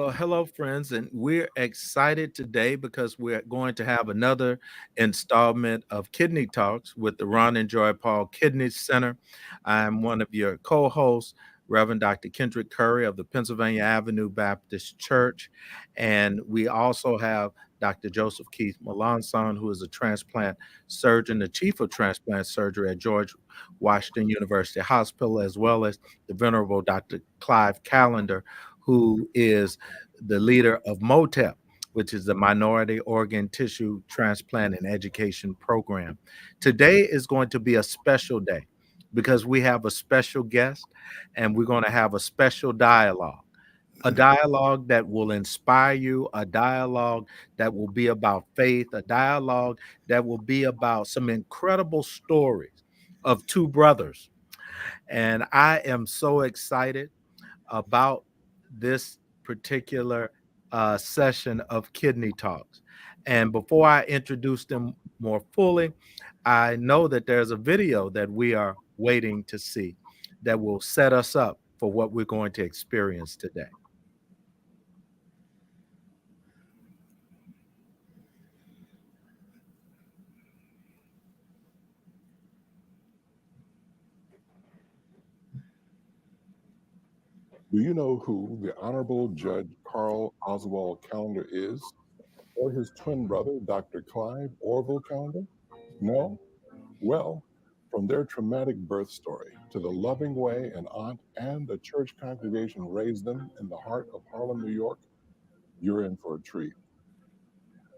Well, hello, friends, and we're excited today because we're going to have another installment of Kidney Talks with the Ron and Joy Paul Kidney Center. I'm one of your co hosts, Reverend Dr. Kendrick Curry of the Pennsylvania Avenue Baptist Church. And we also have Dr. Joseph Keith Melancon, who is a transplant surgeon, the chief of transplant surgery at George Washington University Hospital, as well as the Venerable Dr. Clive Callender, who is the leader of MOTEP, which is the Minority Organ Tissue Transplant and Education Program. Today is going to be a special day because we have a special guest and we're going to have a special dialogue. A dialogue that will inspire you, a dialogue that will be about faith, a dialogue that will be about some incredible stories of two brothers. And I am so excited about this particular session of Kidney Talks. And before I introduce them more fully, I know that there's a video that we are waiting to see that will set us up for what we're going to experience today. Do you know who the Honorable Judge Carl Oswald Callender is, or his twin brother, Dr. Clive Orville Callender? No? Well, from their traumatic birth story to the loving way an aunt and a church congregation raised them in the heart of Harlem, New York, you're in for a treat.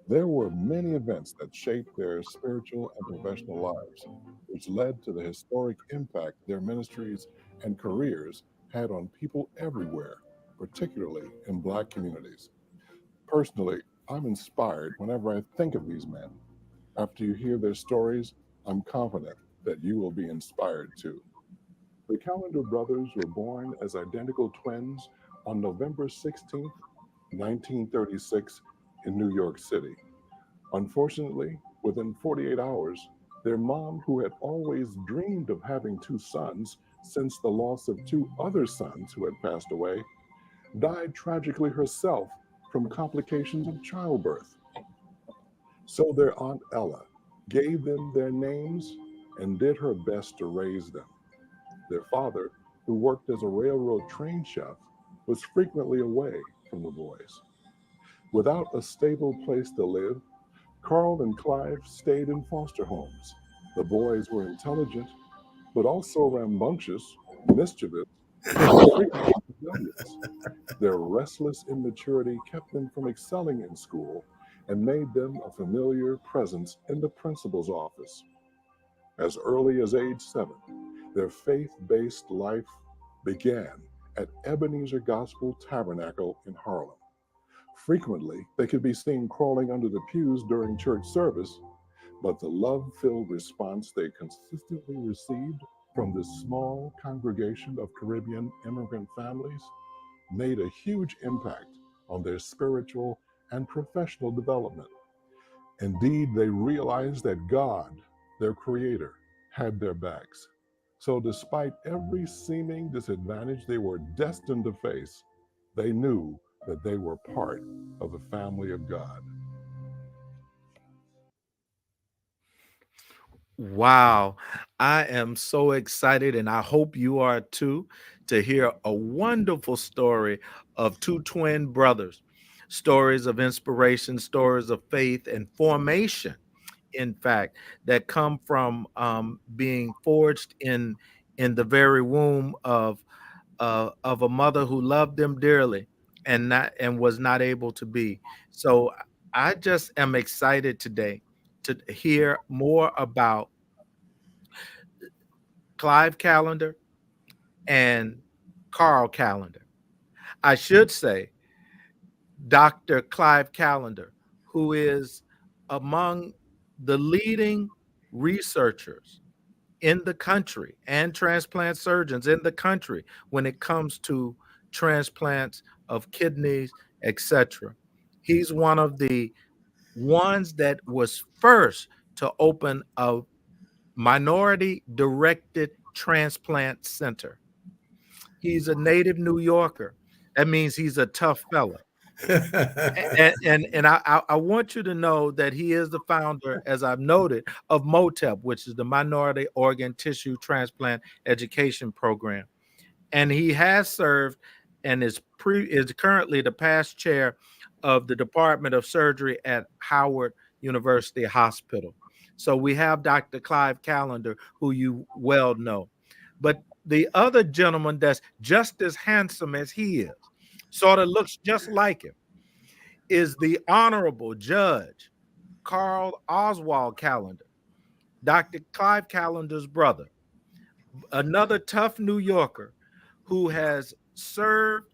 There were many events that shaped their spiritual and professional lives, which led to the historic impact their ministries and careers had on people everywhere, particularly in Black communities. Personally, I'm inspired whenever I think of these men. After you hear their stories, I'm confident that you will be inspired too. The Callender brothers were born as identical twins on November 16th, 1936, in New York City. Unfortunately, within 48 hours, their mom, who had always dreamed of having two sons since the loss of two other sons who had passed away, died tragically herself from complications of childbirth. So their Aunt Ella gave them their names and did her best to raise them. Their father, who worked as a railroad train chef, was frequently away from the boys. Without a stable place to live, Carl and Clive stayed in foster homes. The boys were intelligent, but also rambunctious, mischievous, and frequently rebellious. Their restless immaturity kept them from excelling in school and made them a familiar presence in the principal's office. As early as age 7, their faith based life began at Ebenezer Gospel Tabernacle in Harlem. Frequently, they could be seen crawling under the pews during church service, but the love filled response they consistently received from this small congregation of Caribbean immigrant families made a huge impact on their spiritual and professional development. Indeed, they realized that God, their creator, had their backs. So, despite every seeming disadvantage they were destined to face, they knew that they were part of the family of God. Wow. I am so excited, and I hope you are too, to hear a wonderful story of two twin brothers, stories of inspiration, stories of faith and formation, in fact, that come from being forged in the very womb of a mother who loved them dearly and was not able to be. So I just am excited today to hear more about Clive Callender and Carl Callender. I should say Dr. Clive Callender, who is among the leading researchers in the country and transplant surgeons in the country when it comes to transplants of kidneys, etc. He's one of the ones that was first to open a minority directed transplant center. He's a native New Yorker. That means he's a tough fella. And I want you to know that he is the founder, as I've noted, of MOTEP, which is the Minority Organ Tissue Transplant Education Program, and he has served and is currently the past chair of the Department of Surgery at Howard University Hospital. So we have Dr. Clive Callender, who you well know. But the other gentleman that's just as handsome as he is, sort of looks just like him, is the Honorable Judge Carl Oswald Callender, Dr. Clive Callender's brother, another tough New Yorker who has served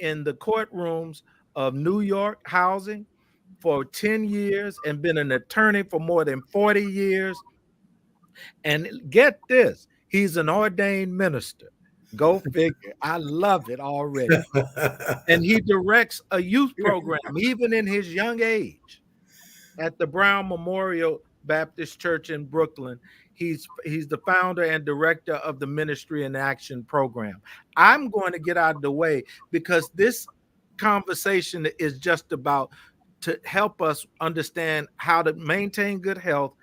in the courtrooms of New York housing for 10 years and been an attorney for more than 40 years. And get this, he's an ordained minister. Go figure. I love it already. And he directs a youth program, even in his young age, at the Brown Memorial Baptist Church in Brooklyn. He's the founder and director of the Ministry in Action program. I'm going to get out of the way because this conversation is just about to help us understand how to maintain good health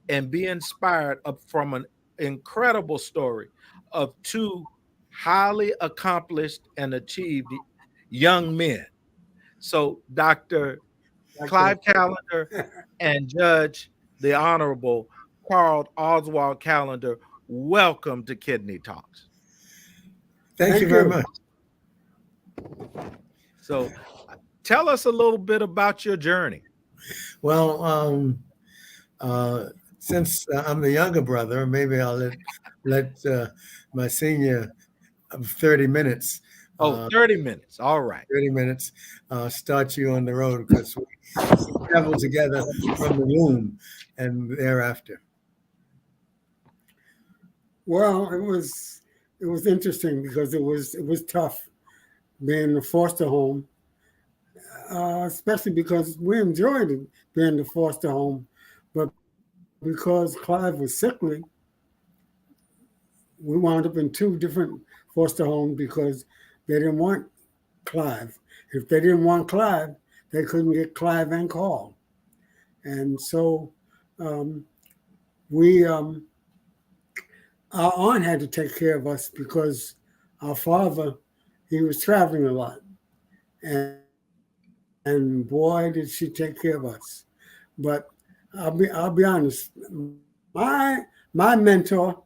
and be inspired up from an incredible story of two highly accomplished and achieved young men. So, Dr. Dr. Clive Callender and Judge the Honorable Carl Oswald Callender, welcome to Kidney Talks. Thank you very much. So, tell us a little bit about your journey. Well, since I'm the younger brother, maybe I'll let my senior of 30 minutes. Oh, 30 minutes. All right. 30 minutes start you on the road because we travel together from the womb and thereafter. Well, it was interesting because it was tough being in the foster home, especially because we enjoyed it being in the foster home, but because Clive was sickly, we wound up in two different foster homes because they didn't want Clive. If they didn't want Clive, they couldn't get Clive and Carl. And so we, our aunt had to take care of us because our father, he was traveling a lot. And boy, did she take care of us. But I'll be honest, my mentor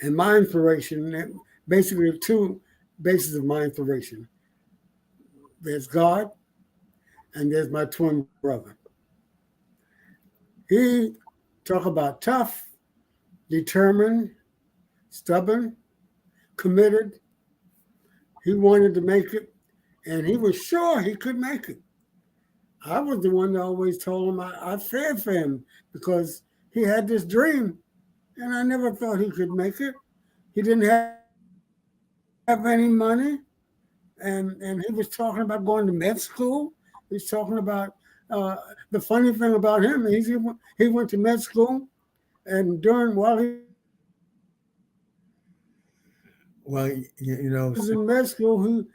and my inspiration, basically two bases of my inspiration. There's God and there's my twin brother. He talk about tough, determined, stubborn, committed. He wanted to make it, and he was sure he could make it. I was the one that always told him I feared for him because he had this dream, and I never thought he could make it. He didn't have any money, and he was talking about going to med school. He was talking about the funny thing about him is he went to med school, and while he was in med school,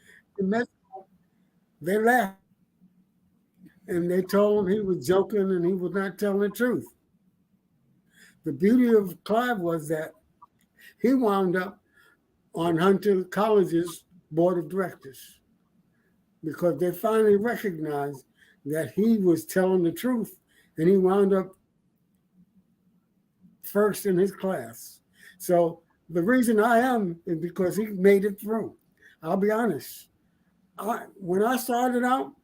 they laughed. And they told him he was joking and he was not telling the truth. The beauty of Clive was that he wound up on Hunter College's board of directors because they finally recognized that he was telling the truth, and he wound up first in his class. So the reason I am is because he made it through. I'll be honest. When I started out,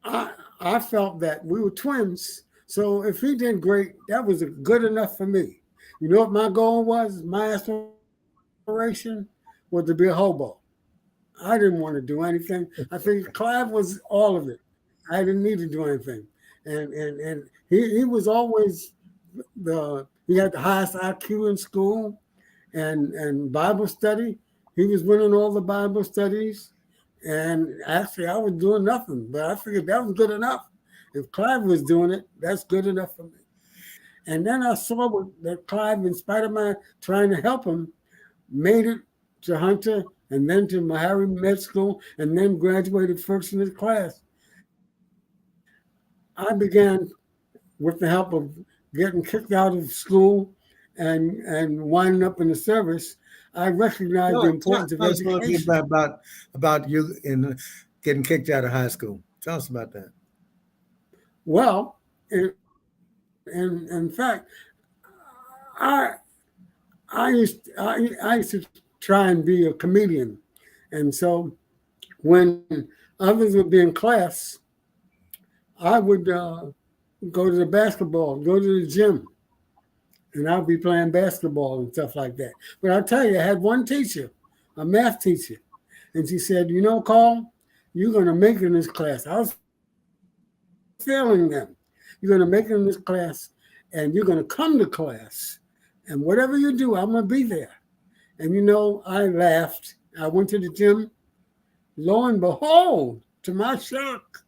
I felt that we were twins. So if he did great, that was good enough for me. You know what my goal was? My aspiration was to be a hobo. I didn't want to do anything. I think Clive was all of it. I didn't need to do anything. And he was always he had the highest IQ in school and Bible study. He was winning all the Bible studies. And actually, I was doing nothing, but I figured that was good enough. If Clive was doing it, that's good enough for me. And then I saw that Clive, in spite of my trying to help him, made it to Hunter and then to Meharry Med School, and then graduated first in his class. I began, with the help of getting kicked out of school and winding up in the service, I recognized the Tell importance of us a little bit education. about you in getting kicked out of high school. Tell us about that. Well, in fact, I I used to try and be a comedian, and so when others would be in class, I would go to the basketball, go to the gym, and I'd be playing basketball and stuff like that. But I'll tell you, I had one teacher, a math teacher, and she said, "You know, Carl, you're going to make it in this class." I was failing them. You're going to make it in this class, and you're going to come to class, and whatever you do, I'm going to be there. And you know, I laughed. I went to the gym. Lo and behold, to my shock,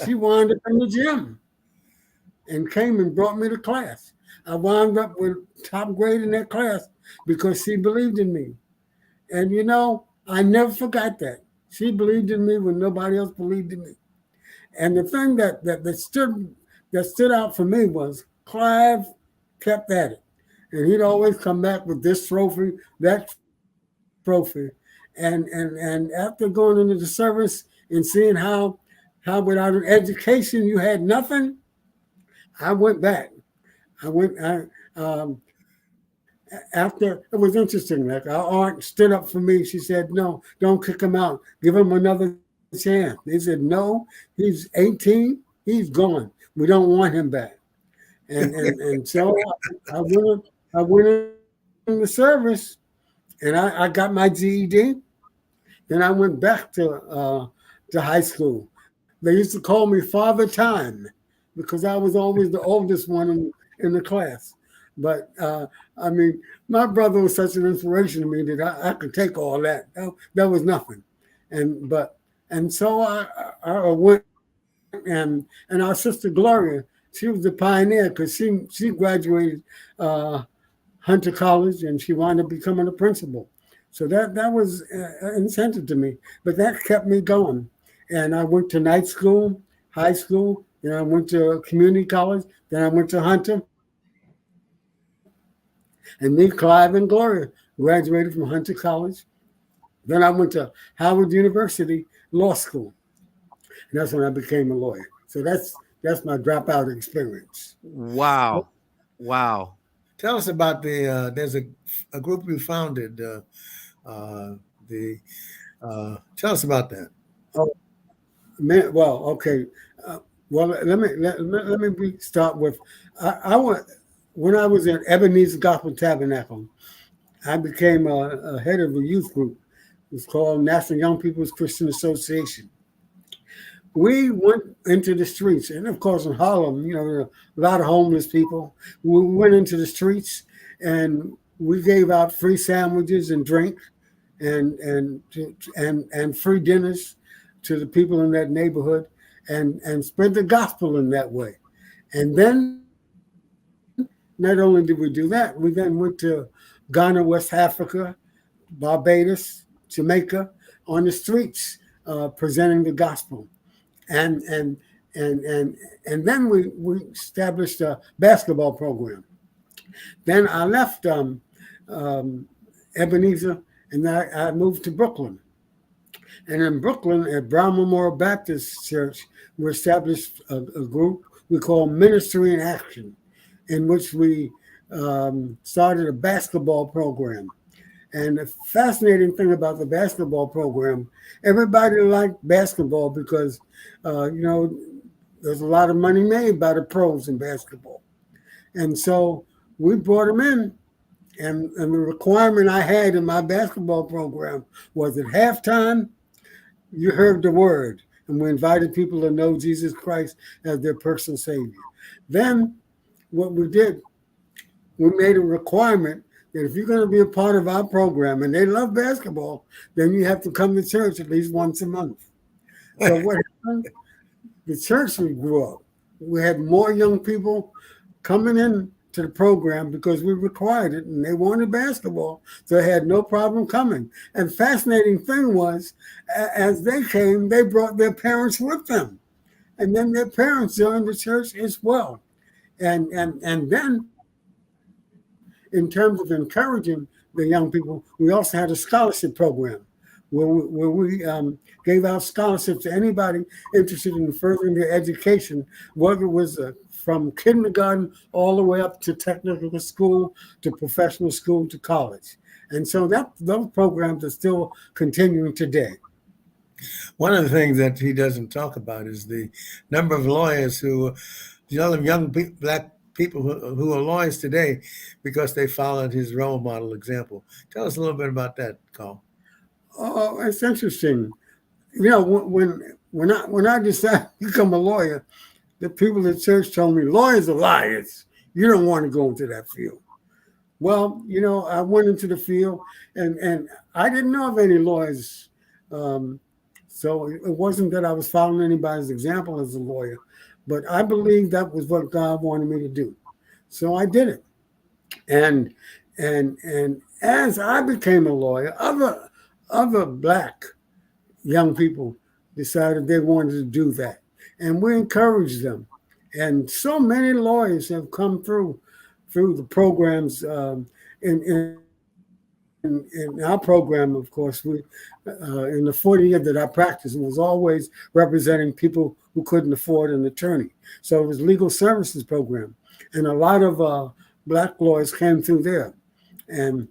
she wound up in the gym and came and brought me to class. I wound up with top grade in that class because she believed in me. And you know, I never forgot that. She believed in me when nobody else believed in me. And the thing that stood out for me was Clive kept at it. And he'd always come back with this trophy, that trophy. And after going into the service and seeing how without an education you had nothing, I went back. I went. After it was interesting. Like our aunt stood up for me. She said, "No, don't kick him out. Give him another chance." They said, "No, he's 18. He's gone. We don't want him back." And so I went in the service, and I got my GED. Then I went back to high school. They used to call me Father Time because I was always the oldest one in the class. But I mean, my brother was such an inspiration to me that I could take all that. That was nothing. And so I went, and our sister Gloria, she was the pioneer because she graduated Hunter College and she wound up becoming a principal. So that was an incentive to me. But that kept me going. And I went to night school, high school, then I went to community college, then I went to Hunter. And me, Clive, and Gloria graduated from Hunter College. Then I went to Howard University Law School. And that's when I became a lawyer. So that's my dropout experience. Wow. Wow. Tell us about there's a group you founded. Tell us about that. Oh, man, well, okay. Well, let me start with I went when I was in Ebenezer Gospel Tabernacle. I became a head of a youth group. It was called National Young People's Christian Association. We went into the streets, and of course in Harlem, you know, there are a lot of homeless people. We went into the streets, and we gave out free sandwiches and drink, and free dinners to the people in that neighborhood, and spread the gospel in that way. And then, not only did we do that, we then went to Ghana, West Africa, Barbados, Jamaica, on the streets, presenting the gospel. And then we established a basketball program. Then I left Ebenezer, and I moved to Brooklyn. And in Brooklyn, at Brown Memorial Baptist Church, we established a group we call Ministry in Action, in which we started a basketball program. And the fascinating thing about the basketball program, everybody liked basketball because, you know, there's a lot of money made by the pros in basketball. And so we brought them in. And the requirement I had in my basketball program was at halftime, you heard the word. And we invited people to know Jesus Christ as their personal Savior. Then what we did, we made a requirement that if you're going to be a part of our program and they love basketball, then you have to come to church at least once a month. So what happened? The church we grew up. We had more young people coming in to the program because we required it, and they wanted basketball, so they had no problem coming. And fascinating thing was, as they came, they brought their parents with them, and then their parents joined the church as well. And then, in terms of encouraging the young people, we also had a scholarship program where we gave out scholarships to anybody interested in furthering their education, whether it was from kindergarten all the way up to technical school, to professional school, to college. And so those programs are still continuing today. One of the things that he doesn't talk about is the number of lawyers who, young black people who are lawyers today because they followed his role model example. Tell us a little bit about that, Carl. Oh, it's interesting. You know, when I decided to become a lawyer, the people at church told me lawyers are liars. You don't want to go into that field. Well, I went into the field, and I didn't know of any lawyers. So it wasn't that I was following anybody's example as a lawyer, but I believed that was what God wanted me to do. So I did it. And as I became a lawyer, other black young people decided they wanted to do that. And we encouraged them. And so many lawyers have come through the programs in our program. Of course, we in the 40 years that I practiced, it was always representing people who couldn't afford an attorney. So it was legal services program, and a lot of black lawyers came through there. And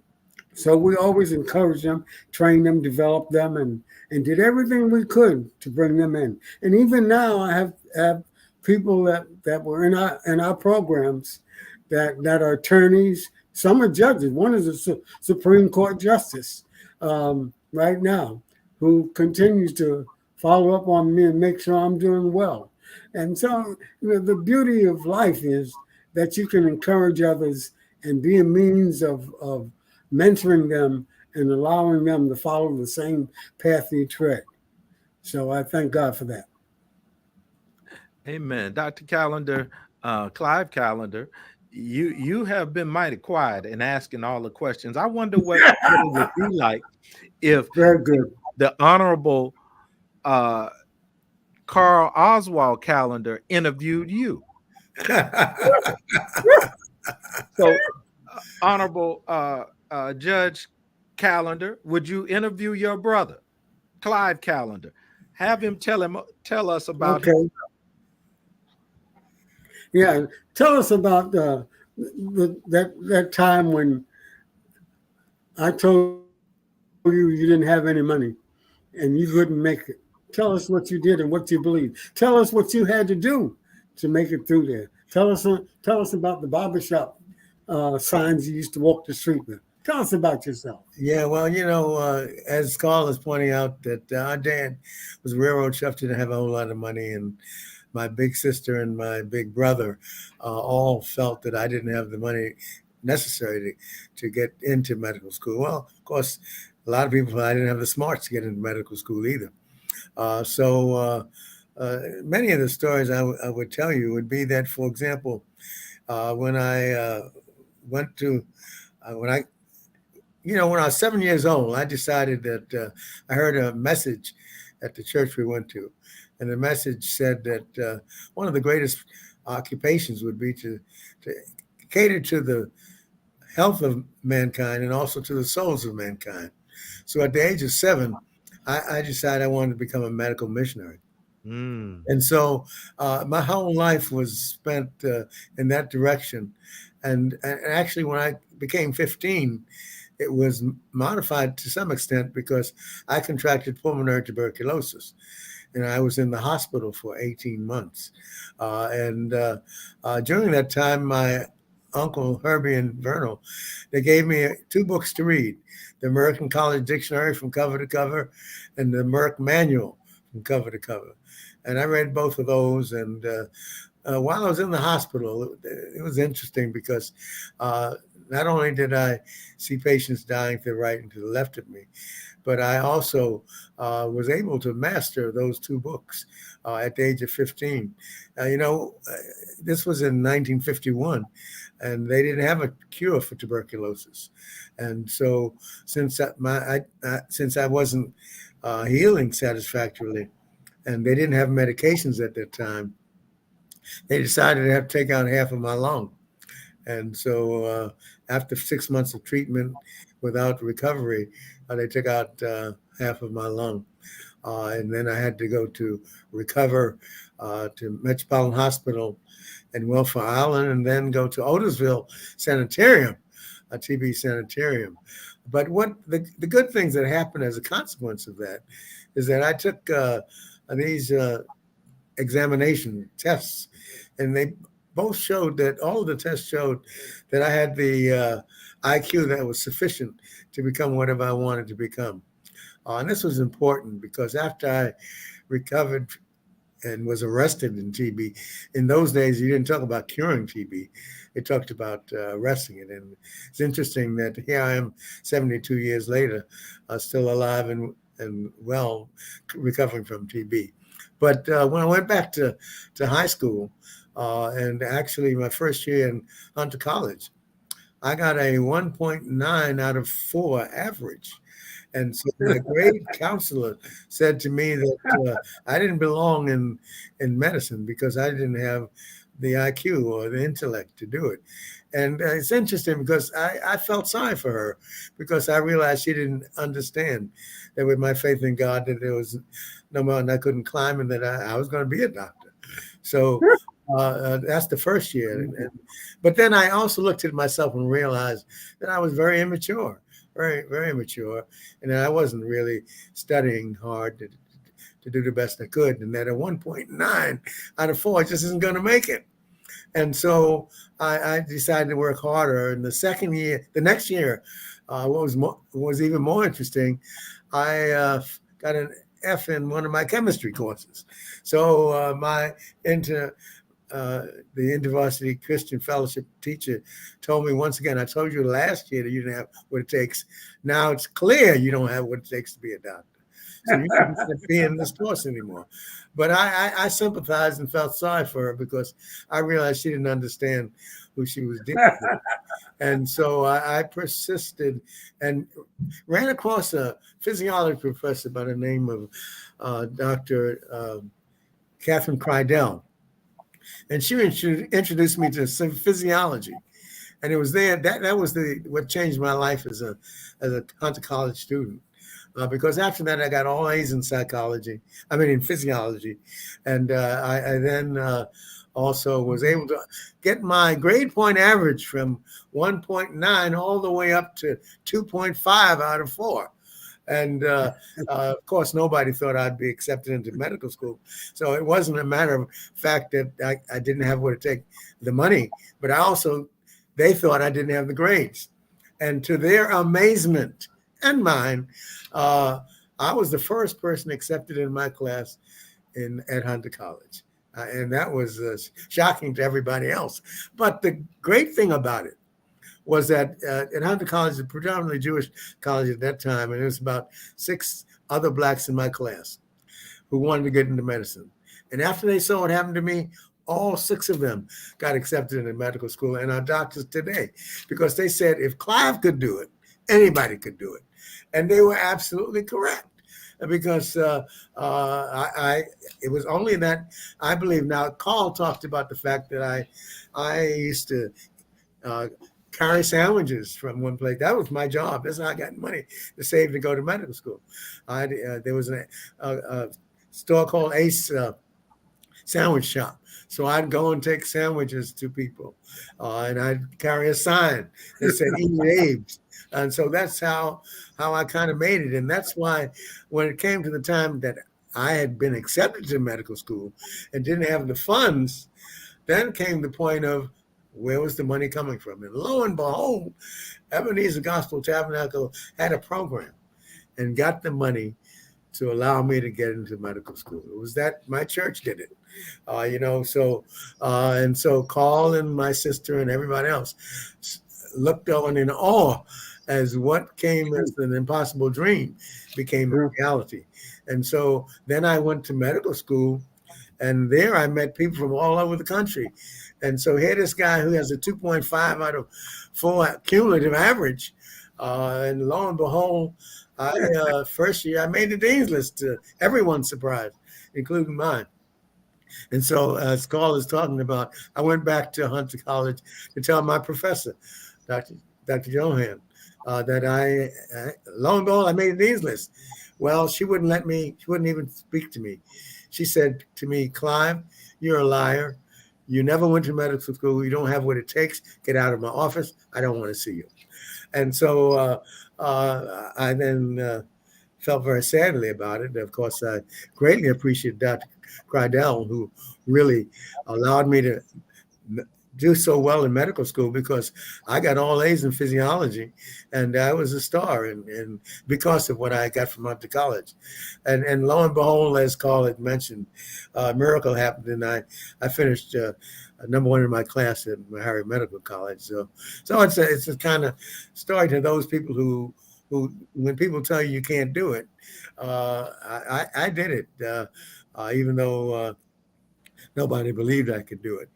so we always encouraged them, trained them, developed them, and did everything we could to bring them in. And even now, I have people that were in our programs that are attorneys. Some are judges. One is a Supreme Court justice right now, who continues to follow up on me and make sure I'm doing well. And so, the beauty of life is that you can encourage others and be a means of mentoring them and allowing them to follow the same path you tread. So I thank God for that. Amen. Dr. Callender, Clive Callender, you have been mighty quiet and asking all the questions. I wonder what it would be like if Very good. the Honorable Carl Oswald Callender interviewed you. So, Honorable Judge Callender, would you interview your brother, Clive Callender? Have him tell us about him. Okay. Yeah. Tell us about that time when I told you didn't have any money and you couldn't make it. Tell us what you did and what you believe. Tell us what you had to do to make it through there. Tell us about the barbershop signs you used to walk the street with. Tell us about yourself. Yeah, well, as Carl is pointing out, that our dad was a railroad chef, didn't have a whole lot of money, and my big sister and my big brother all felt that I didn't have the money necessary to get into medical school. Well, of course, a lot of people thought I didn't have the smarts to get into medical school either. So many of the stories I would tell you would be that, for example, when I went to when I was 7 years old, I decided that I heard a message at the church we went to. And the message said that one of the greatest occupations would be to cater to the health of mankind and also to the souls of mankind. So at the age of 7, I decided I wanted to become a medical missionary. Mm. And so my whole life was spent in that direction. And actually, when I became 15, it was modified to some extent because I contracted pulmonary tuberculosis. And I was in the hospital for 18 months. And during that time, my uncle Herbie and Vernal, they gave me 2 books to read: the American College Dictionary from cover to cover, and the Merck Manual from cover to cover. And I read both of those. And while I was in the hospital, it was interesting because not only did I see patients dying to the right and to the left of me, but I also was able to master those two books at the age of 15. This was in 1951, and they didn't have a cure for tuberculosis. And so, since since I wasn't healing satisfactorily, and they didn't have medications at that time, they decided to have to take out half of my lung. And so, after 6 months of treatment without recovery, they took out half of my lung. And then I had to go to recover to Metropolitan Hospital in Welfare Island, and then go to Otisville Sanitarium, a TB sanitarium. But what the good things that happened as a consequence of that is that I took these examination tests, and they both showed that all of the tests showed that I had the IQ that was sufficient to become whatever I wanted to become. And this was important because after I recovered and was arrested in TB, in those days, you didn't talk about curing TB. They talked about arresting it. And it's interesting that here I am 72 years later, still alive and well, recovering from TB. But when I went back to high school, and actually my first year in Hunter College, I got a 1.9 out of 4 average. And so my grade counselor said to me that I didn't belong in medicine because I didn't have the IQ or the intellect to do it. And it's interesting because I felt sorry for her because I realized she didn't understand that with my faith in God that there was no mountain I couldn't climb and that I was going to be a doctor. So that's the first year. But then I also looked at myself and realized that I was very immature. Very, very immature, and I wasn't really studying hard to do the best I could, and that a 1.9 out of 4 just isn't going to make it. And so I decided to work harder. And the next year, what was even more interesting, I got an F in one of my chemistry courses. So the InterVarsity Christian Fellowship teacher told me once again, I told you last year that you didn't have what it takes. Now it's clear you don't have what it takes to be a doctor. So you shouldn't be in this course anymore. But I sympathized and felt sorry for her because I realized she didn't understand who she was dealing with. And so I persisted and ran across a physiology professor by the name of Dr. Catherine Kreidel. And she introduced me to some physiology, and it was there that was what changed my life as a Hunter College student, because after that I got all A's in in physiology, and I then also was able to get my grade point average from 1.9 all the way up to 2.5 out of 4. And of course, nobody thought I'd be accepted into medical school. So it wasn't a matter of fact that I didn't have what it takes, the money, but they thought I didn't have the grades. And to their amazement and mine, I was the first person accepted in my class at Hunter College. And that was shocking to everybody else. But the great thing about it was that at Hunter College, a predominantly Jewish college at that time, and there was about 6 other blacks in my class who wanted to get into medicine. And after they saw what happened to me, all 6 of them got accepted into medical school and are doctors today because they said if Clive could do it, anybody could do it. And they were absolutely correct. Because it was only that I believe. Now, Carl talked about the fact that I used to carry sandwiches from one place. That was my job. That's how I got money to save to go to medical school. There was a store called Ace Sandwich Shop. So I'd go and take sandwiches to people, and I'd carry a sign that said "Eat Abe's." And so that's how I kind of made it. And that's why when it came to the time that I had been accepted to medical school and didn't have the funds, then came the point of where was the money coming from? And lo and behold, Ebenezer Gospel Tabernacle had a program and got the money to allow me to get into medical school. It was that my church did it, and so Carl and my sister and everybody else looked on in awe as what came as an impossible dream became a reality. And so then I went to medical school, and there I met people from all over the country. And so here this guy who has a 2.5 out of 4 cumulative average. And lo and behold, first year I made the dean's list to everyone's surprise, including mine. And so, as Carl is talking about, I went back to Hunter College to tell my professor, Dr. Johan, that lo and behold, I made a dean's list. Well, she wouldn't let me, she wouldn't even speak to me. She said to me, Clive, you're a liar. You never went to medical school. You don't have what it takes. Get out of my office. I don't want to see you. And so I then felt very sadly about it. Of course, I greatly appreciate Dr. Crydell, who really allowed me to do so well in medical school, because I got all A's in physiology, and I was a star, and because of what I got from Hunter College. And lo and behold, as Carl had mentioned, a miracle happened, and I finished number one in my class at Meharry Medical College. So it's a kind of story to those people who when people tell you you can't do it, I did it, even though nobody believed I could do it.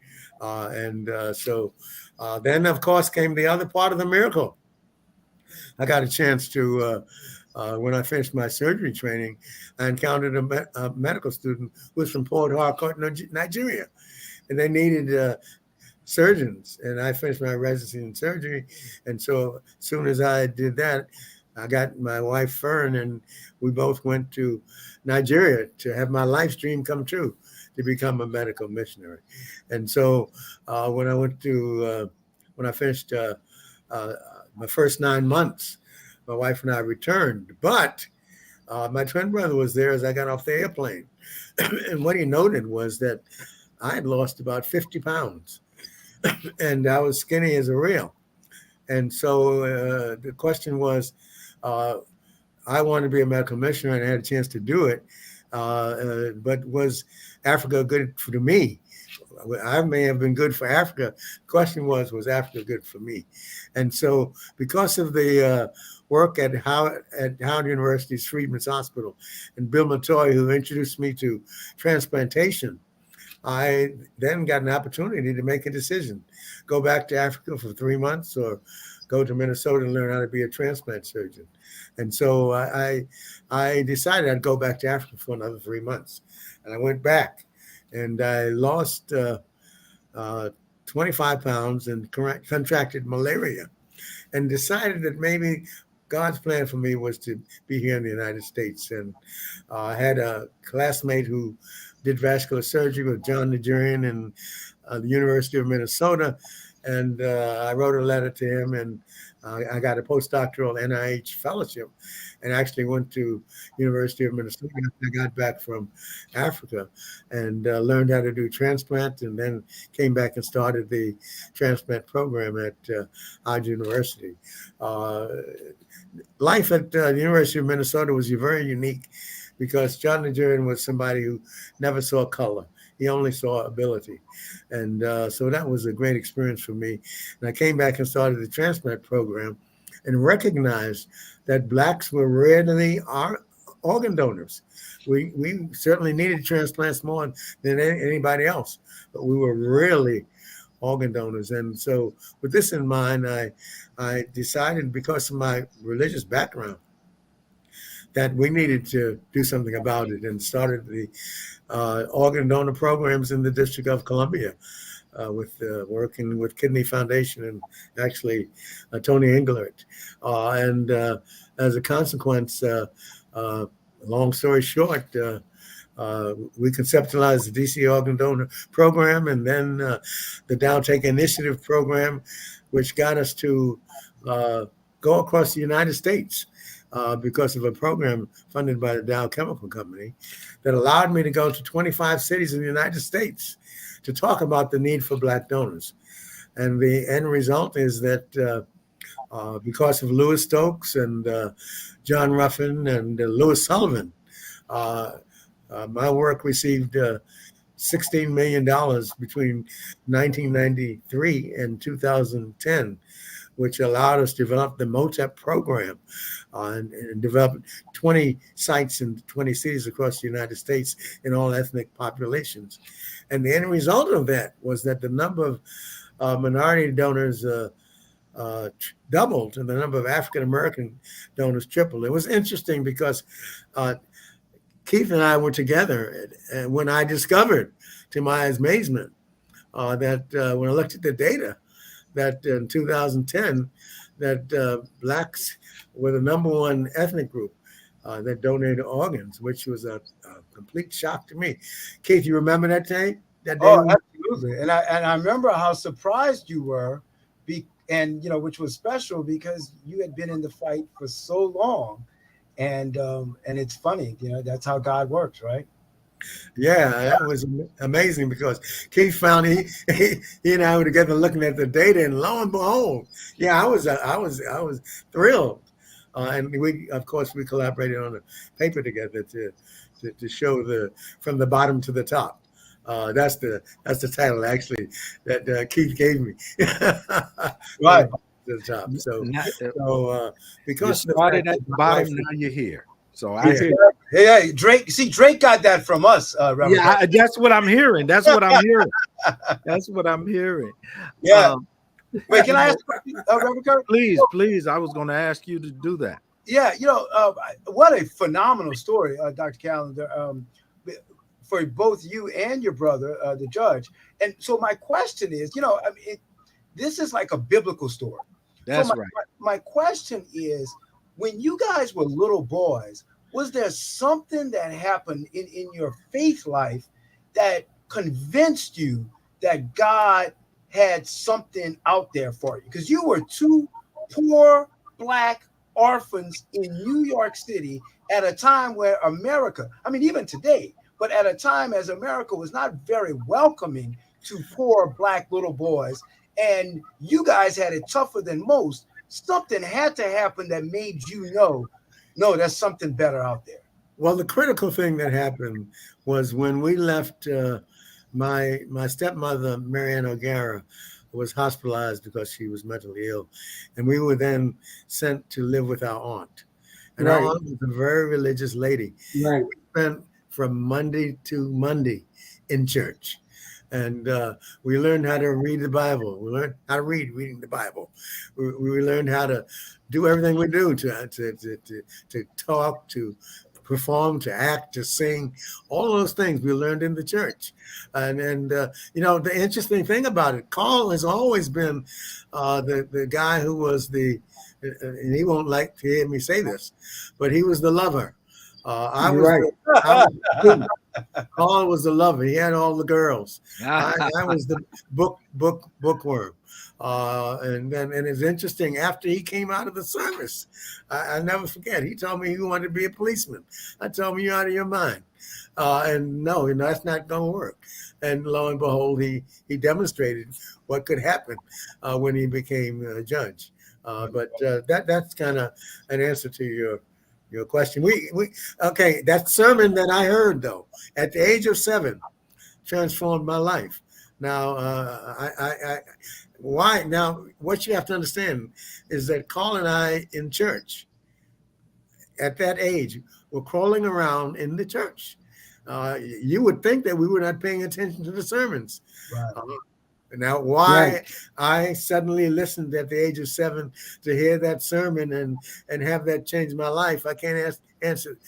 So then, of course, came the other part of the miracle. I got a chance to, when I finished my surgery training, I encountered a medical student who was from Port Harcourt, Nigeria, and they needed surgeons. And I finished my residency in surgery. And so as soon as I did that, I got my wife, Fern, and we both went to Nigeria to have my life's dream come true, to become a medical missionary. And so when I finished my first 9 months, my wife and I returned. But my twin brother was there as I got off the airplane. And what he noted was that I had lost about 50 pounds and I was skinny as a rail. And so the question was, I wanted to be a medical missionary, and I had a chance to do it. But was Africa good for me? I may have been good for Africa. The question was Africa good for me? And so because of the work at Howard University's Freedman's Hospital and Bill Matoy, who introduced me to transplantation, I then got an opportunity to make a decision: go back to Africa for 3 months or go to Minnesota and learn how to be a transplant surgeon. And so I decided I'd go back to Africa for another 3 months. And I went back, and I lost 25 pounds and contracted malaria, and decided that maybe God's plan for me was to be here in the United States. And I had a classmate who did vascular surgery with John Nigerian in the University of Minnesota. And I wrote a letter to him, and I got a postdoctoral NIH fellowship, and actually went to University of Minnesota after I got back from Africa, and learned how to do transplant, and then came back and started the transplant program at Howard University. Life at the University of Minnesota was very unique, because John Nigerian was somebody who never saw color. He only saw ability. And so that was a great experience for me. And I came back and started the transplant program and recognized that Blacks were rarely organ donors. We certainly needed transplants more than anybody else, but we were really organ donors. And so with this in mind, I decided, because of my religious background, that we needed to do something about it, and started the organ donor programs in the District of Columbia, with working with Kidney Foundation and actually Tony Englert. And as a consequence, long story short, we conceptualized the DC Organ Donor Program, and then the Downtake Initiative Program, which got us to go across the United States. Because of a program funded by the Dow Chemical Company that allowed me to go to 25 cities in the United States to talk about the need for Black donors. And the end result is that because of Louis Stokes and John Ruffin and Louis Sullivan, my work received $16 million between 1993 and 2010 which allowed us to develop the MOTEP program and develop 20 sites in 20 cities across the United States in all ethnic populations. And the end result of that was that the number of minority donors doubled and the number of African American donors tripled. It was interesting because Keith and I were together, and when I discovered, to my amazement, that when I looked at the data, that in 2010, that blacks were the number one ethnic group that donated organs, which was a complete shock to me. Keith, you remember that day? That day? Oh, absolutely. And I remember how surprised you were, and which was special because you had been in the fight for so long, and it's funny, that's how God works, right? Yeah, that was amazing because Keith found he and I were together looking at the data, and lo and behold, yeah, I was thrilled, and we of course we collaborated on a paper together to show the from the bottom to the top. That's the title actually that Keith gave me. Right. To the top. So because because you started at the bottom, now you're here. So I hear. Hey, Drake. See, Drake got that from us. Yeah, that's what I'm hearing. That's what I'm hearing. That's what I'm hearing. Yeah. Wait, can I ask, Reverend Kirk? Please. I was going to ask you to do that. Yeah, what a phenomenal story, Dr. Callender, for both you and your brother, the judge. And so my question is, this is like a biblical story. That's so right. My question is, when you guys were little boys, was there something that happened in your faith life that convinced you that God had something out there for you? Because you were two poor Black orphans in New York City at a time where America, I mean, even today, but at a time as America was not very welcoming to poor Black little boys, and you guys had it tougher than most. Something had to happen that made you know, no, there's something better out there. Well, the critical thing that happened was when we left. My stepmother, Marianne O'Gara, was hospitalized because she was mentally ill, and we were then sent to live with our aunt. And our aunt was a very religious lady. Right. We spent from Monday to Monday in church. And we learned how to read the Bible. We learned how to reading the Bible. We learned how to do everything we do to talk, to perform, to act, to sing, all those things we learned in the church. And the interesting thing about it, Carl has always been the guy who was and he won't like to hear me say this, but he was the lover. I was the Carl was the lover. He had all the girls. I was the bookworm. And it's interesting. After he came out of the service, I never forget. He told me he wanted to be a policeman. I told him, "You're out of your mind." And no, that's not going to work. And lo and behold, he demonstrated what could happen when he became a judge. But that's kind of an answer to your question. Okay, that sermon that I heard though at the age of 7 transformed my life. Now, why? Now, what you have to understand is that Carl and I in church at that age were crawling around in the church. You would think that we were not paying attention to the sermons. Right. Now, why I suddenly listened at the age of 7 to hear that sermon and have that change my life, I can't answer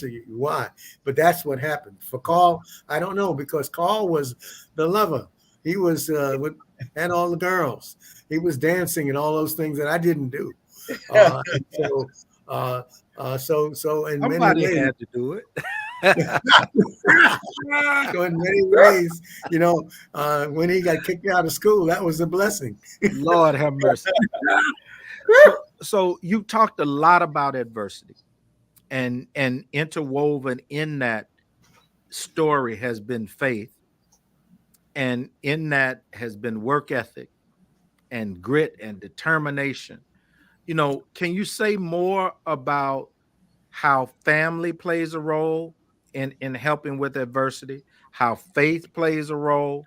you why. But that's what happened. For Carl, I don't know, because Carl was the lover. He was had all the girls. He was dancing and all those things that I didn't do. So in Somebody many ways, had to do it. so in many ways, when he got kicked out of school, that was a blessing. Lord have mercy. So you talked a lot about adversity, and interwoven in that story has been faith, and in that has been work ethic and grit and determination. Can you say more about how family plays a role in helping with adversity, how faith plays a role,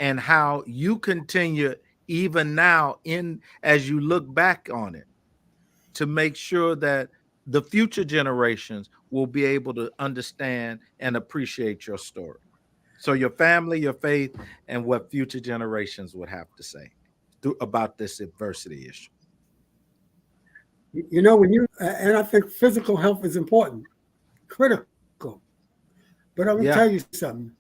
and how you continue even now, in as you look back on it, to make sure that the future generations will be able to understand and appreciate your story. So your family, your faith, and what future generations would have to say about this adversity issue. You know, when you and I think physical health is important, critical. But I'm gonna Yeah. tell you something.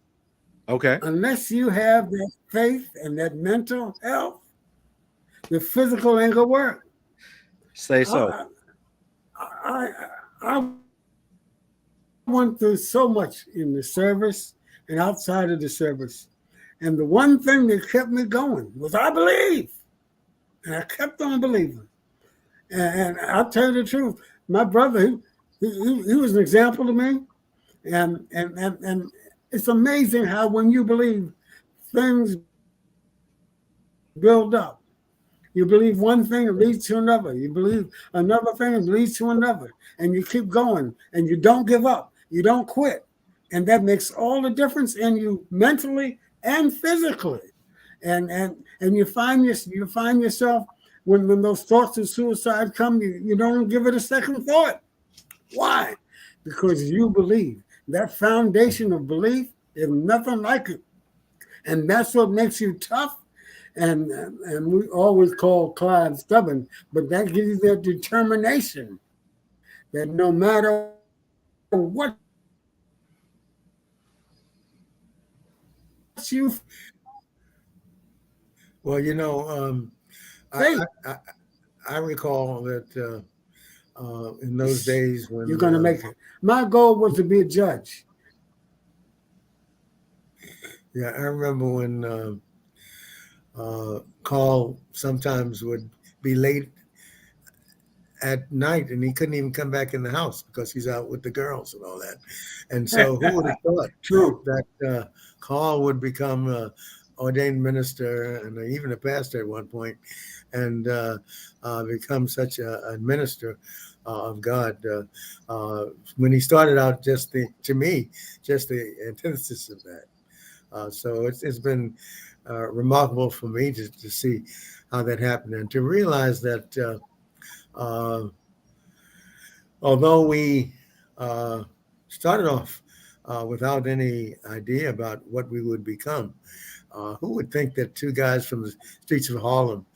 Okay. Unless you have that faith and that mental health, the physical ain't gonna work. Say so. I I, I went through so much in the service and outside of the service, and the one thing that kept me going was I believe, and I kept on believing. And I'll tell you the truth, my brother, he was an example to me, and it's amazing how when you believe, things build up. You believe one thing, it leads to another. You believe another thing, it leads to another. And you keep going and you don't give up. You don't quit. And that makes all the difference in you mentally and physically. And you find yourself when those thoughts of suicide come, you don't give it a second thought. Why? Because you believe. That foundation of belief is nothing like it. And that's what makes you tough. And we always call Clyde stubborn, but that gives you that determination that no matter what you Well, I, think, I recall that in those days when you're going to make it. My goal was to be a judge. yeah, I remember when Carl sometimes would be late at night and he couldn't even come back in the house because he's out with the girls and all that. And so who would have thought True. that Carl would become a ordained minister and even a pastor at one point and become such a minister of God. When he started out, to me, just the antithesis of that. So it's been remarkable for me to see how that happened and to realize that although we started off without any idea about what we would become, who would think that two guys from the streets of Harlem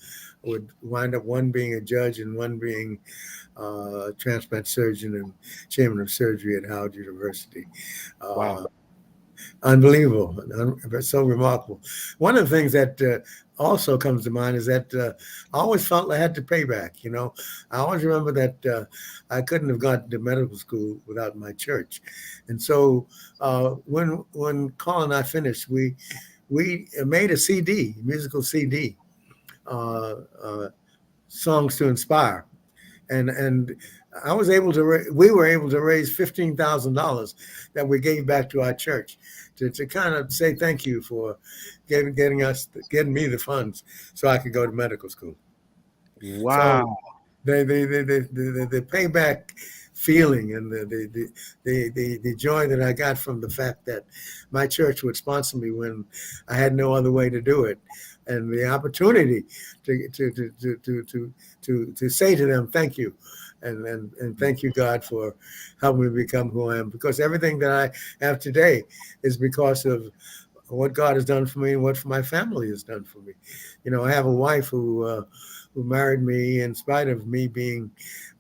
would wind up one being a judge and one being a transplant surgeon and chairman of surgery at Howard University? Wow. Unbelievable, so remarkable. One of the things that also comes to mind is that I always felt I had to pay back. I always remember that I couldn't have gotten to medical school without my church, and so when Carl and I finished, we made a CD, musical CD, songs to inspire, and I was able to. We were able to raise $15,000 that we gave back to our church to kind of say thank you for getting me the funds so I could go to medical school. Wow. So the payback feeling and the joy that I got from the fact that my church would sponsor me when I had no other way to do it, and the opportunity to say to them thank you. And thank you, God, for helping me become who I am. Because everything that I have today is because of what God has done for me and what my family has done for me. I have a wife who married me in spite of me being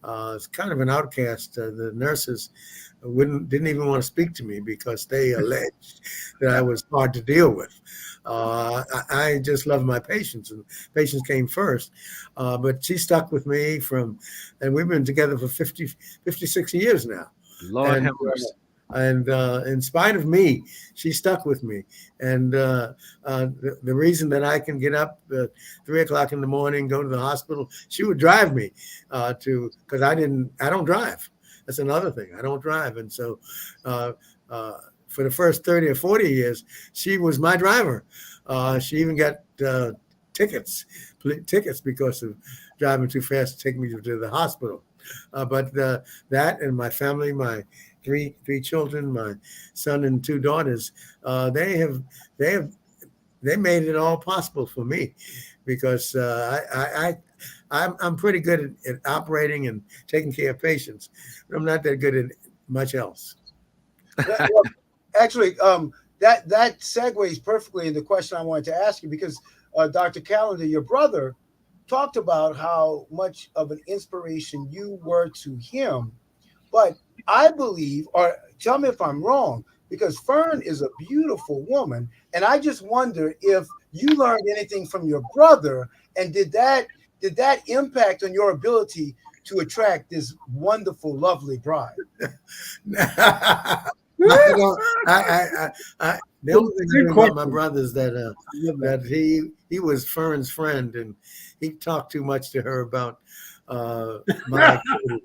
kind of an outcast. The nurses didn't even want to speak to me because they alleged that I was hard to deal with. I just love my patients, and patients came first. But she stuck with me and we've been together for 56 years now. Lord And have mercy. in spite of me, she stuck with me. And the reason that I can get up at 3:00 in the morning, go to the hospital, she would drive me because I don't drive. That's another thing. I don't drive. And so for the first 30 or 40 years, she was my driver. She even got tickets because of driving too fast to take me to the hospital. But that and my family, my three children, my son and two daughters, they have they made it all possible for me, because I'm pretty good at operating and taking care of patients, but I'm not that good at much else. Well, actually, that segues perfectly into the question I wanted to ask you, because Dr. Callender, your brother, talked about how much of an inspiration you were to him. But I believe, or tell me if I'm wrong, because Fern is a beautiful woman, and I just wonder if you learned anything from your brother, and did that impact on your ability to attract this wonderful, lovely bride? I don't. The only thing I Good know about my question. brother is that that he was Fern's friend, and he talked too much to her about my activities.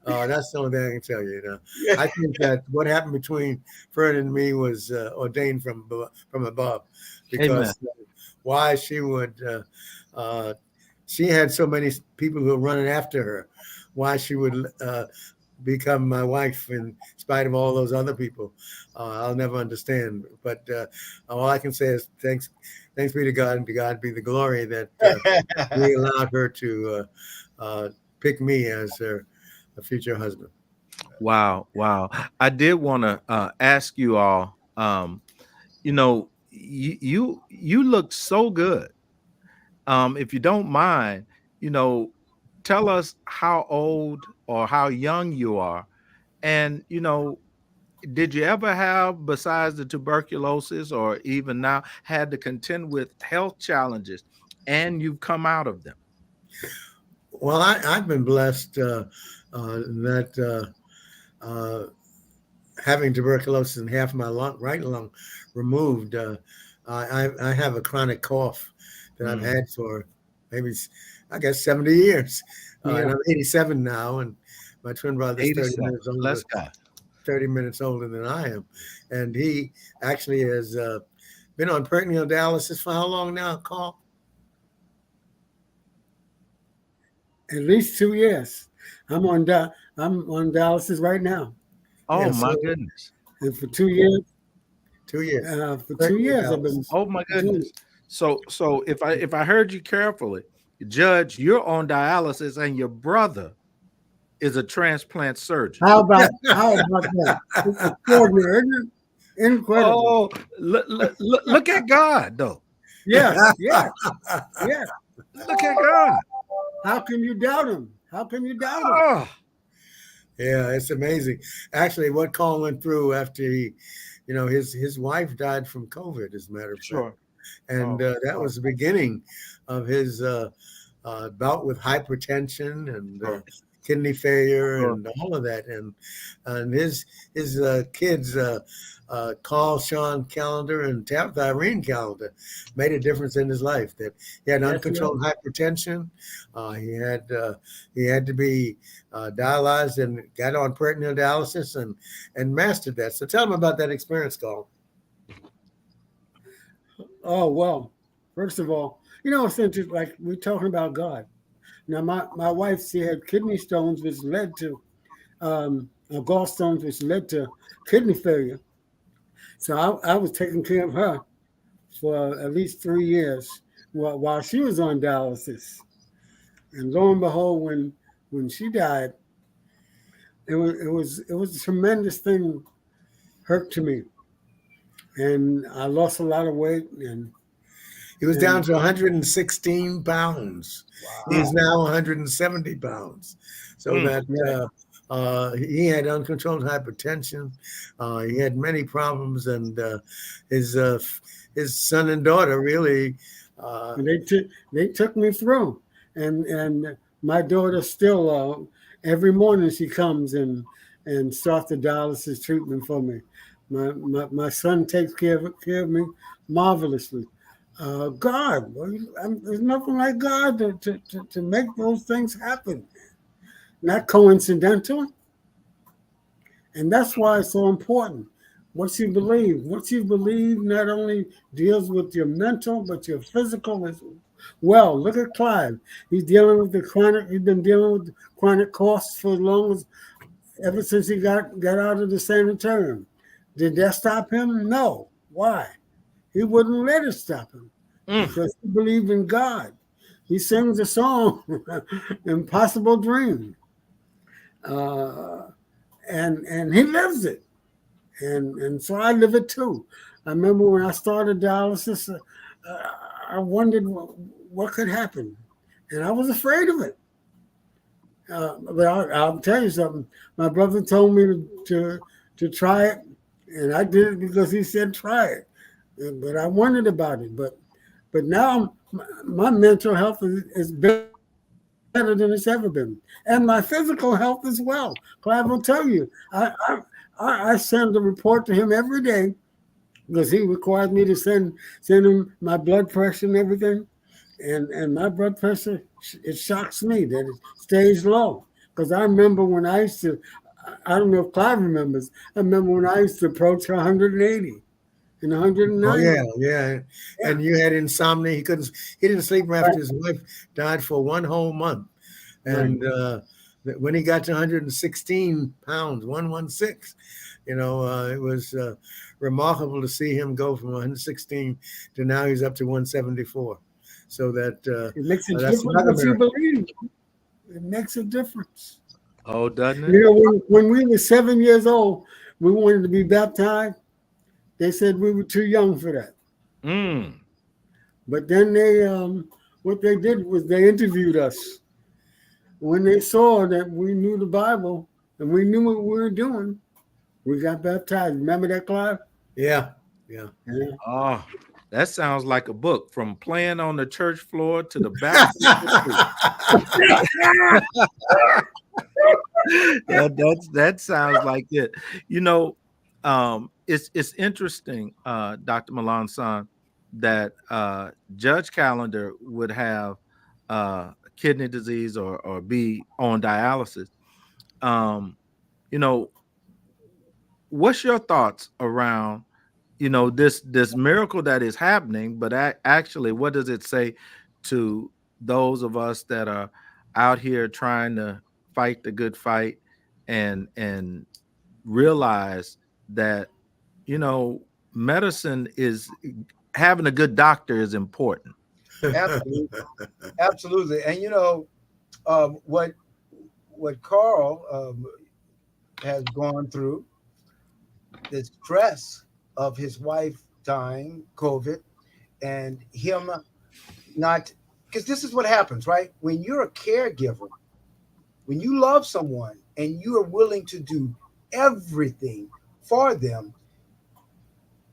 That's the only thing I can tell you. I think that what happened between Fern and me was ordained from above, Amen. because why she would she had so many people who were running after her. Why she would become my wife in spite of all those other people, I'll never understand. But all I can say is thanks be to God, and to God be the glory that we allowed her to pick me as her future husband. Wow, wow. I did want to ask you all. You look so good. If you don't mind, you know, tell us how old or how young you are, and did you ever have, besides the tuberculosis, or even now, had to contend with health challenges, and you've come out of them? Well, I've been blessed that having tuberculosis and half my right lung removed. I have a chronic cough that I've Mm. had for maybe, I guess, 70 years. And Yeah, I'm 87 now, and my twin brother's 87. Bless God. 30 minutes older than I am. And he actually has been on peritoneal dialysis for how long now, Carl? At least 2 years. I'm on dialysis right now, Oh Yeah, my so goodness. and for 2 years, 2 years. for two Peritoneal years I've been dialysis. Oh my doing goodness. it. So if I heard you carefully, Judge, you're on dialysis, and your brother is a transplant surgeon. How about that? It's extraordinary, isn't it? Incredible. Oh, look at God, though. Yes, yes, yes. Look at God. How can you doubt him? How can you doubt him? Oh, Yeah, it's amazing. Actually, what Carl went through after his wife died from COVID, as a matter of fact. sure. And Oh, that was the beginning of his bout with hypertension and sure. kidney failure Sure. and all of that. And his kids, Carl, Sean Callender, and Tabitha Irene Callender, made a difference in his life. That he had Yes, yes. uncontrolled hypertension. He had to be dialyzed and got on peritoneal dialysis and mastered that. So tell him about that experience, Carl. Oh well. First of all, it's interesting. Like we're talking about God. Now, my wife, she had kidney stones, which led to gallstones, which led to kidney failure. So I was taking care of her for at least 3 years while she was on dialysis. And lo and behold, when she died, it was a tremendous thing hurt to me, and I lost a lot of weight, He was down and to 116 pounds. He's wow, now 170 pounds. So Mm. that yeah, he had uncontrolled hypertension. He had many problems, and his son and daughter really. and they took me through, and my daughter still every morning she comes and starts the dialysis treatment for me. My son takes care of me marvelously. God, well, there's nothing like God to make those things happen. Not coincidental, and that's why it's so important. What you believe not only deals with your mental, but your physical as well. Look at Clive. He's been dealing with chronic coughs for as long as ever since he got out of the sanitarium. Did that stop him? No. Why? he wouldn't let it stop him because he believed in God. He sings a song, Impossible Dream. And he lives it. And so I live it too. I remember when I started dialysis, I wondered what could happen. And I was afraid of it. But I'll tell you something. My brother told me to try it, and I did it because he said try it. But I wondered about it. But now my mental health is better than it's ever been, and my physical health as well. Clive will tell you. I send a report to him every day because he requires me to send him my blood pressure and everything. And my blood pressure, it shocks me that it stays low. Because I remember when I used to, I don't know if Clive remembers, I remember when I used to approach 180 and 190. Oh, yeah. And you had insomnia. He didn't sleep after his wife died for 1 whole month. And when he got to 116 pounds, 116, it was remarkable to see him go from 116 to now he's up to 174. So that it makes a that's difference another what you miracle. believe. It makes a difference. Oh, doesn't it? You know, when we were 7 years old, we wanted to be baptized. They said we were too young for that. But then what they did was they interviewed us. When they saw that we knew the Bible and we knew what we were doing, we got baptized. Remember that, Clive? Yeah. Oh, that sounds like a book, from playing on the church floor to the baptism. That sounds like it. It's interesting, Dr. Melancon, that Judge Callender would have kidney disease or be on dialysis. You know, what's your thoughts around this miracle that is happening, but actually, what does it say to those of us that are out here trying to fight the good fight and realize that medicine is, having a good doctor is important. Absolutely, absolutely. And what Carl has gone through, the stress of his wife dying, COVID, and him not, because this is what happens, right? When you're a caregiver, when you love someone and you are willing to do everything for them,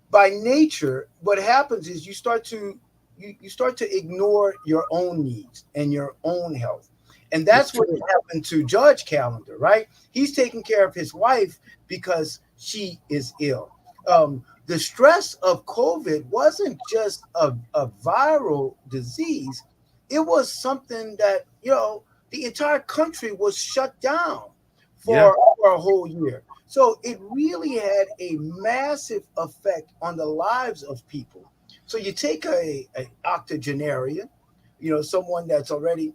by nature, what happens is you start to ignore your own needs and your own health. And that's what happened to Judge Callender, right? He's taking care of his wife because she is ill. The stress of COVID wasn't just a viral disease. It was something that, the entire country was shut down for a whole year. So it really had a massive effect on the lives of people. So you take a octogenarian, someone that's already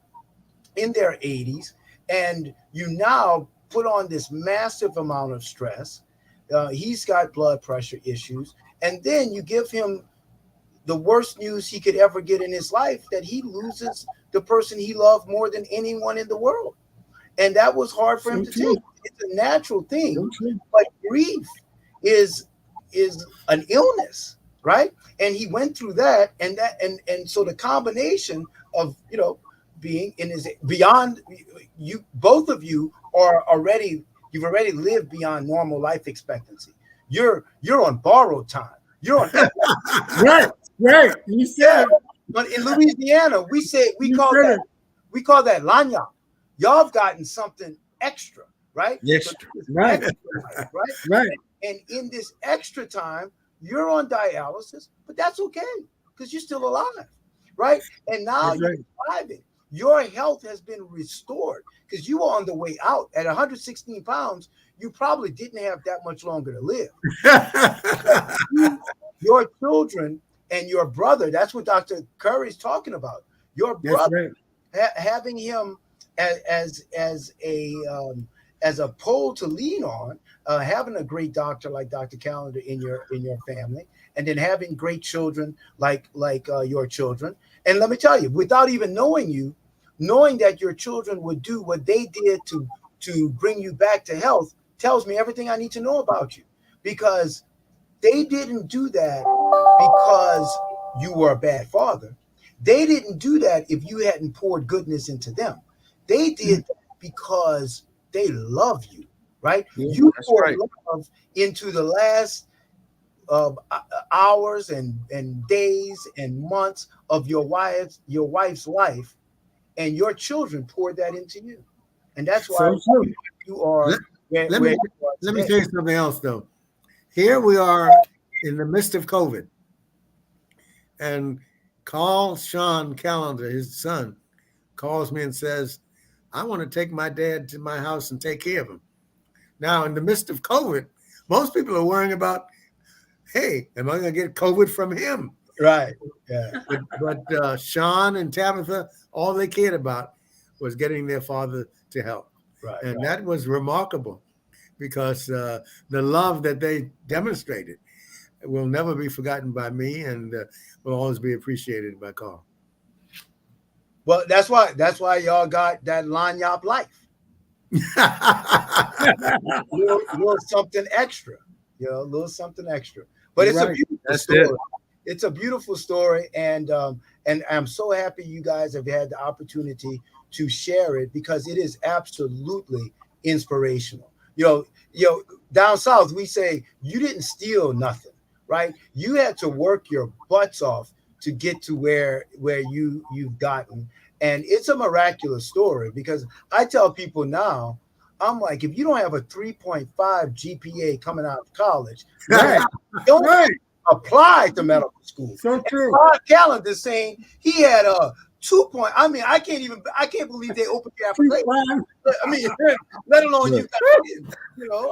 in their 80s, and you now put on this massive amount of stress. He's got blood pressure issues, and then you give him the worst news he could ever get in his life, that he loses the person he loved more than anyone in the world. And that was hard for him to take. It's a natural thing, but grief is an illness, right? And he went through that, and so the combination of being in his beyond, you both of you you've already lived beyond normal life expectancy. You're on borrowed time. You're on right. You said, but in Louisiana, we call that lagna. Y'all have gotten something extra, right? Extra. Right. Right. And in this extra time, you're on dialysis, but that's okay because you're still alive, right? And now you're surviving. Your health has been restored because you were on the way out. At 116 pounds, you probably didn't have that much longer to live. Your children and your brother, that's what Dr. Curry's talking about. Your brother, having him as as a pole to lean on, having a great doctor like Dr. Callender in your family, and then having great children like your children. And let me tell you, without even knowing you, knowing that your children would do what they did to bring you back to health tells me everything I need to know about you, because they didn't do that because you were a bad father. They didn't do that if you hadn't poured goodness into them. They did that because they love you, right? Yeah, You that's poured right. love into the last hours and days and months of your wife's life, and your children poured that into you, and that's why So true. you are Let, where, let where me you are let me today. tell you something else though. Here we are in the midst of COVID, and Sean Callender, his son, calls me and says, I want to take my dad to my house and take care of him. Now, in the midst of COVID, most people are worrying about, hey, am I going to get COVID from him? Right. Yeah. But Sean and Tabitha, all they cared about was getting their father to health. Right. And that was remarkable, because the love that they demonstrated will never be forgotten by me, and will always be appreciated by Carl. Well, that's why y'all got that lanyard life. Little something extra, a little something extra. But You're it's a right. beautiful That's story. it. It's a beautiful story, and I'm so happy you guys have had the opportunity to share it, because it is absolutely inspirational. Down south we say you didn't steal nothing, right? You had to work your butts off to get to where you've gotten, and it's a miraculous story, because I tell people now, I'm like, if you don't have a 3.5 GPA coming out of college, Right. don't Right. apply to medical school. So true. Todd Callender saying he had a 2 point. I mean, I can't believe they opened the application. I mean, let alone you got kids.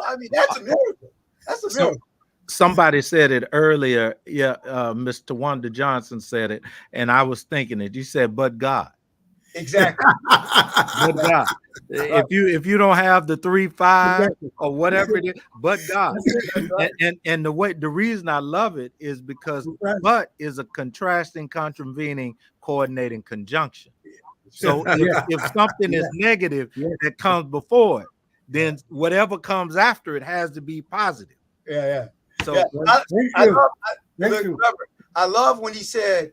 I mean, that's a miracle. That's a So miracle. somebody said it earlier. Yeah, Mr. Wanda Johnson said it, and I was thinking it. You said, "But God." Exactly. But God. If you don't have the 3.5 Exactly. or whatever it is, but God. That's right. And the reason I love it is because Right. but is a contrasting, contravening, coordinating conjunction. So Yeah. if something is negative Yeah. that comes before it, then whatever comes after it has to be positive. Yeah. So Thank I you. love. Thank you. Remember, I love when he said,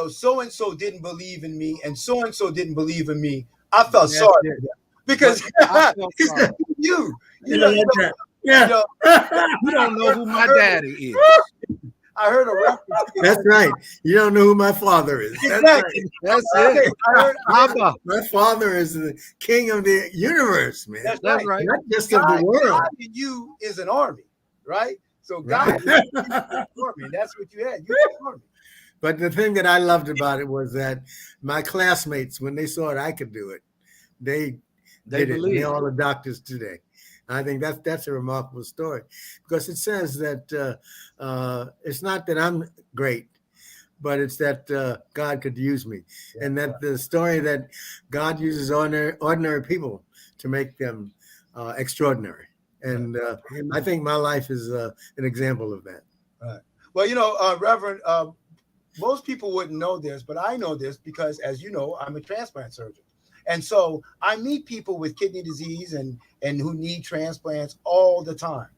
so and so didn't believe in me, and so didn't believe in me. I felt that's sorry it. for them, because I felt sorry. you Yeah, know, like that. Yeah. You don't know who my daddy is. I heard a reference. That's right. You don't know who my father is. That's Exactly. right. That's Okay, it. I heard Abba. My father is the king of the universe, man. that's That's right. right. Not just of the God world. in you is an army, right? So Right. God is an army, and that's what you had. You had an army. But the thing that I loved about it was that my classmates, when they saw it, I could do it. They They did it. believe. They're all the doctors today. I think that's a remarkable story, because it says that it's not that I'm great, but it's that God could use me, and that the story that God uses ordinary people to make them extraordinary. And I think my life is an example of that. Right. Well, Reverend, most people wouldn't know this, but I know this because, as you know, I'm a transplant surgeon. And so I meet people with kidney disease and who need transplants all the time.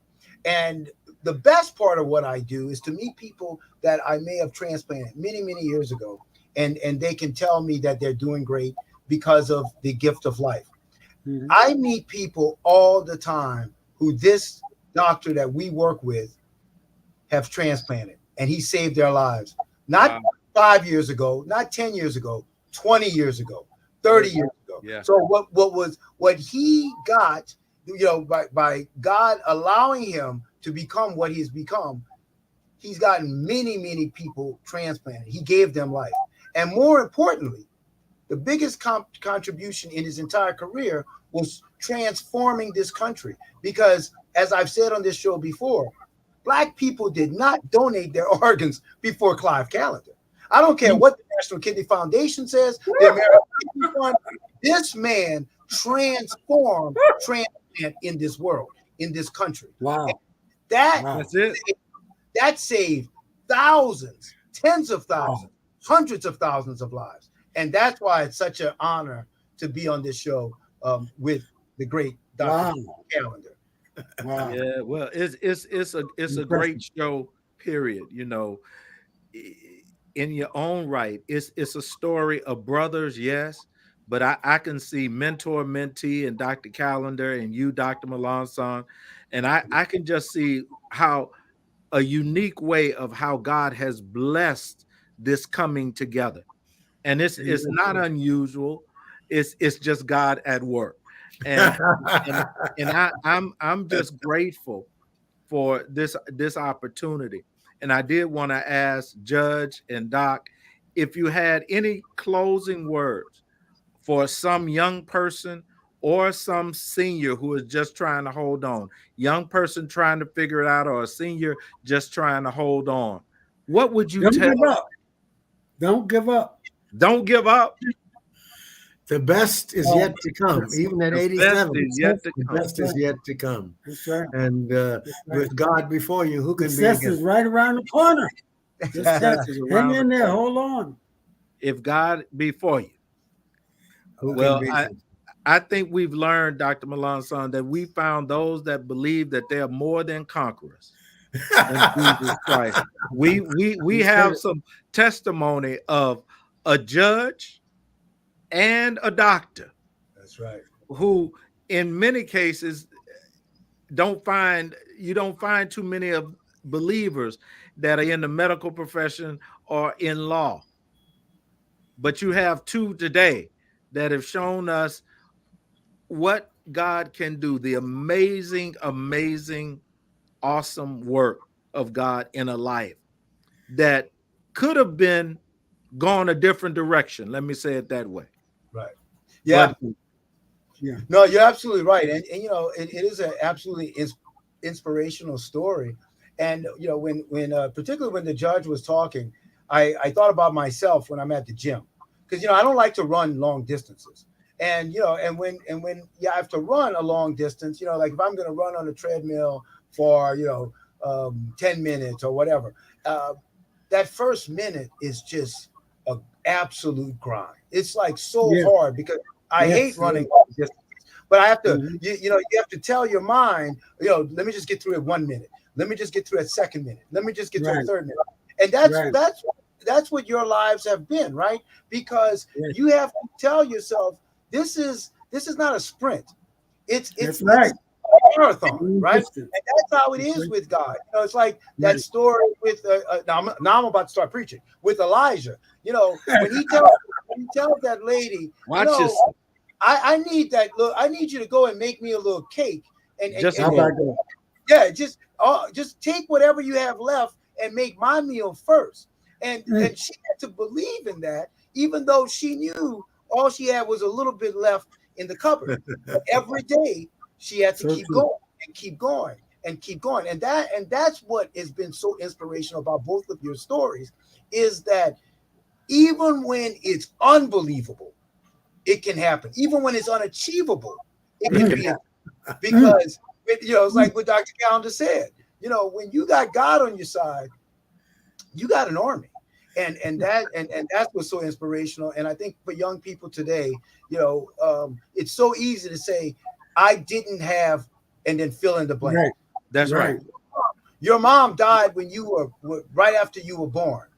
And the best part of what I do is to meet people that I may have transplanted many, many years ago, and they can tell me that they're doing great because of the gift of life. Mhm. I meet people all the time who this doctor that we work with have transplanted, and he saved their lives. Not 5 years ago, not 10 years ago, 20 years ago, 30 years ago. Yeah. So what he got, by God allowing him to become what he's become, he's gotten many, many people transplanted. He gave them life. And more importantly, the biggest contribution in his entire career was transforming this country. Because, as I've said on this show before, Black people did not donate their organs before Clive Callender. I don't care what the National Kidney Foundation says, the American Kidney Fund. This man transform, transplant in this world, in this country. Wow. And that Wow. That's it. that saved thousands, tens of thousands, hundreds of thousands of lives. And that's why it's such an honor to be on this show with the great Dr. Wow. Callender. Wow. Yeah, well, it's a Impressive. great show, period. In your own right, it's a story of brothers, yes, but I can see mentor, mentee, and Dr. Callender and you, Dr. Melancon, and I can just see how a unique way of how God has blessed this coming together. And it's not unusual. It's just God at work. And I'm just grateful for this opportunity. And I did want to ask Judge and Doc if you had any closing words for some young person or some senior who is just trying to hold on, young person trying to figure it out, or a senior just trying to hold on. What would you Don't tell? give up. Don't give up. Don't give up. The best is yet to come, even at The 87. best is yet to The come. best is yet to come. That's right. And right. with God before you, who can be Success against? is right around the corner. Just Success is hang around in the there. corner. Hold on. If God be for you. Who Well, can be against? I think we've learned, Dr. Melancon, that we found those that believe that they are more than conquerors in Jesus Christ. We have some testimony of a judge and a doctor That's right. who, in many cases, you don't find too many of believers that are in the medical profession or in law. But you have two today that have shown us what God can do, the amazing, amazing, awesome work of God in a life that could have been gone a different direction. Let me say it that way. Right. Yeah. But Yeah. No, you're absolutely right. And it is an absolutely inspirational story. And, when particularly when the judge was talking, I thought about myself when I'm at the gym, because, I don't like to run long distances. And, and when you have to run a long distance, like if I'm going to run on a treadmill for, 10 minutes or whatever, that first minute is just an absolute grind. It's like so hard because I hate running long distances. But I have to, you have to tell your mind, let me just get through it 1 minute. Let me just get through it second minute. Let me just get through it third minute. And that's what your lives have been, right? Because you have to tell yourself, this is not a sprint. It's a marathon, right? And that's how it is with God. It's like that story with now I'm about to start preaching with Elijah. When he tells that lady, watch this. I need that. Look, I need you to go and make me a little cake, and just take whatever you have left and make my meal first. And she had to believe in that, even though she knew all she had was a little bit left in the cupboard. But every day she had to keep going and keep going and keep going. And that's what has been so inspirational about both of your stories, is that even when it's unbelievable, it can happen. Even when it's unachievable, it can be. Because it's like what Dr. Callender said. When you got God on your side, you got an army. And that's what's so inspirational. And I think for young people today, it's so easy to say, I didn't have, and then fill in the blank. Right. That's right. Your mom died when you were right after you were born.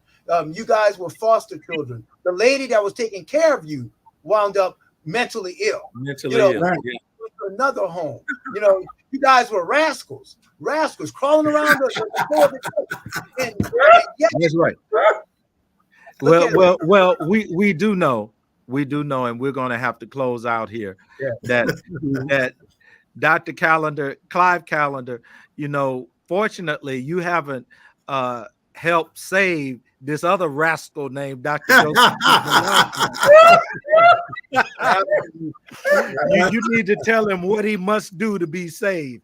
You guys were foster children. The lady that was taking care of you wound up mentally ill. Another home. You guys were rascals crawling around the floor of the church. That's right. Well, we do know, and we're going to have to close out here that Dr. Clive Callender, fortunately, you haven't helped save this other rascal named Dr. Joseph. you need to tell him what he must do to be saved.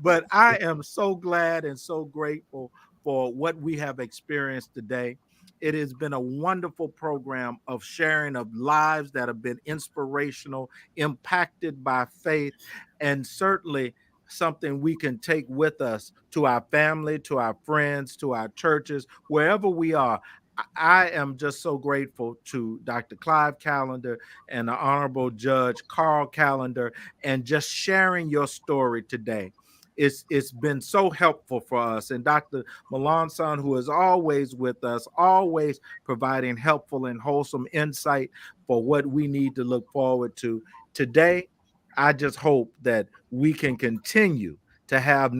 But I am so glad and so grateful for what we have experienced today. It has been a wonderful program of sharing of lives that have been inspirational, impacted by faith, and certainly something we can take with us to our family, to our friends, to our churches, wherever we are. I am just so grateful to Dr. Clive Callender and the Honorable Judge Carl Callender, and just sharing your story today. It's been so helpful for us. And Dr. Melancon, who is always with us, always providing helpful and wholesome insight for what we need to look forward to. Today, I just hope that we can continue to have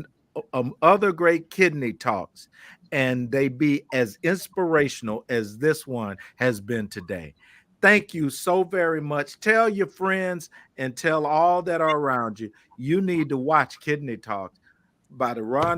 other great kidney talks, and they be as inspirational as this one has been today. Thank you so very much. Tell your friends and tell all that are around you, you need to watch Kidney Talks by the Ron